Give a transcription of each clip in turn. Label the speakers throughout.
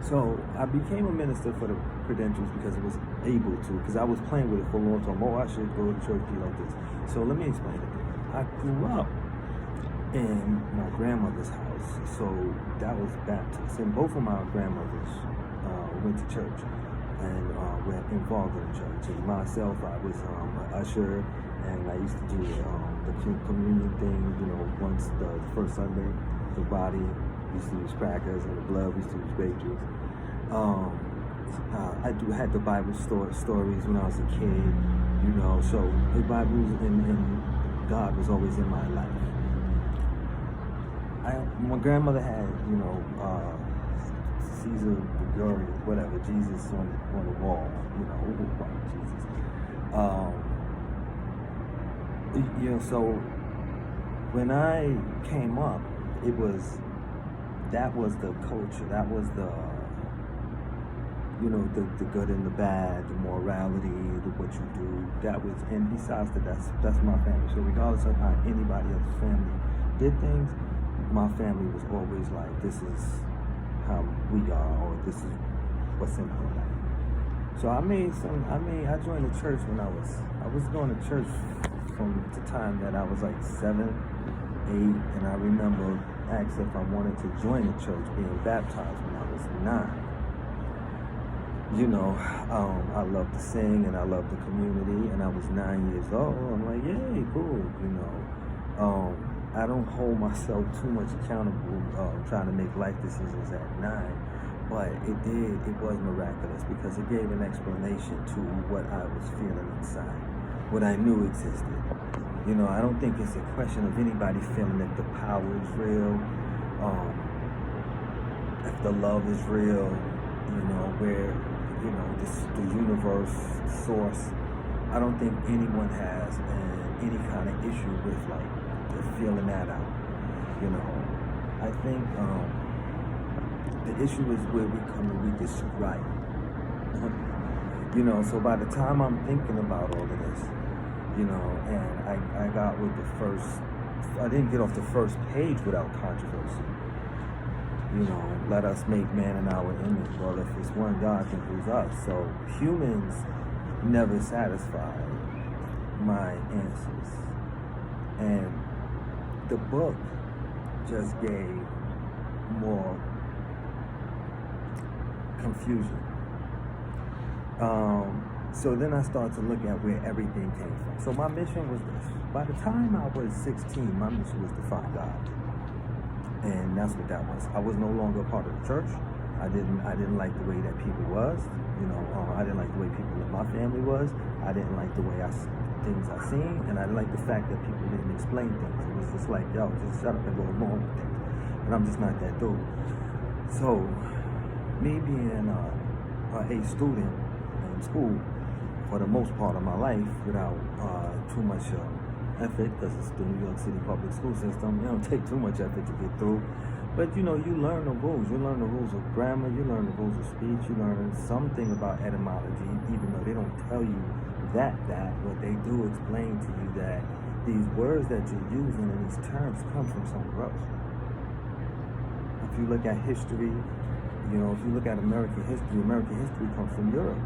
Speaker 1: So I became a minister for the credentials because it was able to, because I was playing with it for a long time. Oh, I should go to church, be like this. So let me explain it. I grew up in my grandmother's house, so that was Baptist. And both of my grandmothers went to church and were involved in the church. And myself, I was an usher, and I used to do the communion thing, once the first Sunday, the body, we used to use crackers, and the blood, we used to use grape juice. I had the Bible stories when I was a kid, so the Bible and God was always in my life. My grandmother had, Caesar Gregorius, whatever, Jesus on the wall, Jesus. So when I came up, that was the culture, that was the good and the bad, the morality, what you do, and besides that's my family. So regardless of how anybody else's family did things, my family was always like, this is how we are, or this is what's in our life. So I joined the church when I was going to church from the time that I was like 7, 8, and I remember asking if I wanted to join the church, being baptized when I was 9. I love to sing and I love the community, and I was 9 years old. I'm like, yay, cool, I don't hold myself too much accountable trying to make life decisions at 9, but it was miraculous because it gave an explanation to what I was feeling inside, what I knew existed. I don't think it's a question of anybody feeling that the power is real, if the love is real, where, the universe, the source. I don't think anyone has any kind of issue with feeling that out. I think the issue is where we come and we get it right. So by the time I'm thinking about all of this, and I got with I didn't get off the first page without controversy. Let us make man in our image. Well, if it's one God, then who's us? So humans never satisfy my answers. And the book just gave more confusion. So then I started to look at where everything came from. So my mission was this. By the time I was 16, my mission was to find God. And that's what that was. I was no longer a part of the church. I didn't like the way that people was. I didn't like the way people in my family was. I didn't like the way things I seen, and I didn't like the fact that people didn't explain things. It was just like, yo, just shut up and go along with things. And I'm just not that dude. So, me being a student in school for the most part of my life without too much effort, because it's the New York City public school system, it don't take too much effort to get through. But you learn the rules. You learn the rules of grammar, you learn the rules of speech, you learn something about etymology, even though they don't tell you that, what they do explain to you that these words that you're using and these terms come from somewhere else. If you look at history, if you look at American history comes from Europe.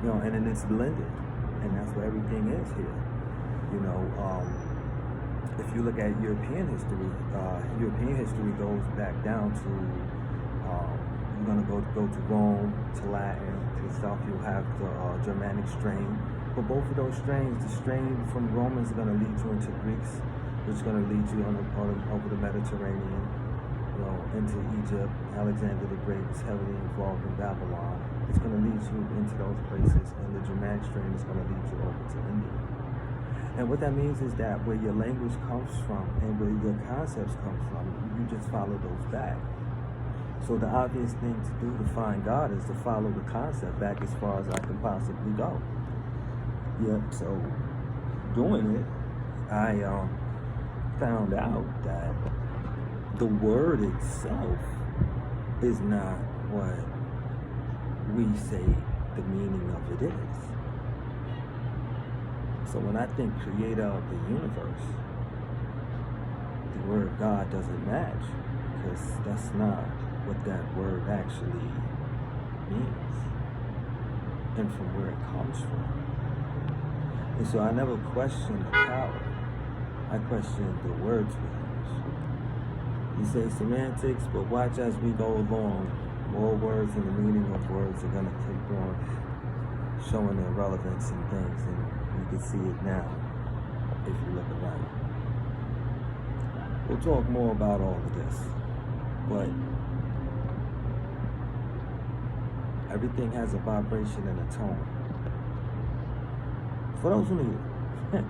Speaker 1: And then it's blended, and that's where everything is here. If you look at European history goes back down to, you're going to go to Rome, to Latin, to the south you'll have the Germanic strain. But both of those strains, the strain from Romans is going to lead you into Greeks, which is going to lead you over the Mediterranean, into Egypt. Alexander the Great was heavily involved in Babylon. It's going to lead you into those places, and the Germanic strain is going to lead you over to India. And what that means is that where your language comes from and where your concepts come from, you just follow those back. So the obvious thing to do to find God is to follow the concept back as far as I can possibly go. So doing it, I found out that the word itself is not what we say the meaning of it is. So when I think creator of the universe, the word God doesn't match, because that's not what that word actually means and from where it comes from. And so I never questioned the power. I questioned the words we use. You say semantics, but watch as we go along. More words and the meaning of words are going to take on showing their relevance and things, and you can see it now if you look around. We'll talk more about all of this, but everything has a vibration and a tone. For those who need it.